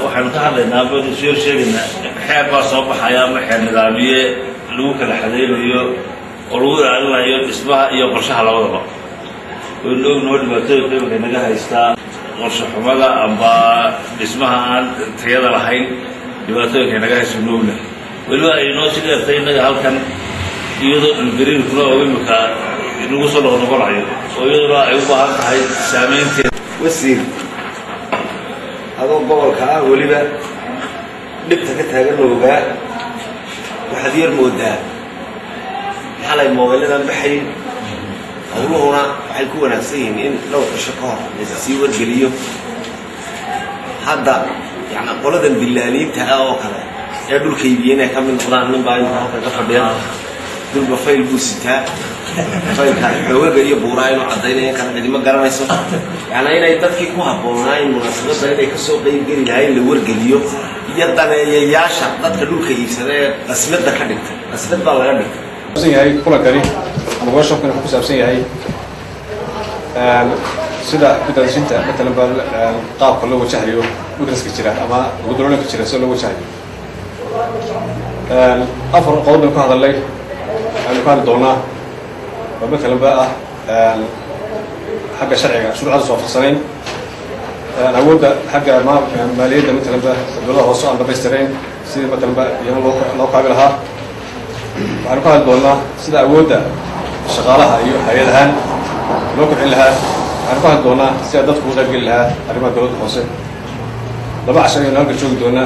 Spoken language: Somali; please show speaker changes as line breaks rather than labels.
waxaan ka hadlaynaa bad soo sheegayna xeeb baa soo baxaya ma xeeb nidaamiye lagu kala xadeeyo oo lagu ilaalinayo dhismaha iyo qorshaha labadaba oo loo dhibaatooyinka naga haystaa qorshe xumada amba dhismaha aan tayada lahayn dhibaatooyinka naga haysto noogna waliba ay noo sheegtay inaga halkan iyadoo dhulgariirkuna oo imika inagu soo noqonayo oo iyadoo ay u baahan tahay saameynteeda
wasiir adoo gobolka ah waliba dhibta ka taagan loogaa waxaad yar moodaa xalay moobiladan baxay howluhuna waxay ku wanaagsan yihiin in dhowr cisho ka hor la sii wargeliyo hadda yani qoladan dillaaliinta ah oo kale ee dhulka iibiyeen ka mid noqdaan nin baa inta halka ka fadhiya dulba fayl buu sitaa faylka xoogaga iyo buuraa inuu caddaynaya kana cidima garanayso yani inay dadkii ku habboonaayn munaasabadda inay ka soo qaybgeli lahayn la wargeliyo iyo daneeyayaasha dadka dhulka iibsada ee qasmadda ka dhigtay qasmad baa laga dhigtay
yahay kulankani ama workshopkani wuxuu ku saabsan yahay sida guddoonsiinta matalan baa qaabka loo wajahayo weaknesska jira ama guddoonka jira sida loo wajahayo afar qodob baan ku hadalnay waxaanu ka hadli doonaa oo matalan baa xagga sharciga shuruucda soo farsanayn awoodda xagga maaliyadda matalan baa dowladaha hoose aan dhamaystirayn sidii matalan baa iyana loo kaabi lahaa waxaanu ka hadli doonaa sida awoodda shaqaalaha iyo hay-adahaan loo kobcin lahaa waxaanu ka hadli doonaa sida dadku uga qaybgeli lahaa arrimaha dowladda hoose laba casho ayaynu halka joogi doonaa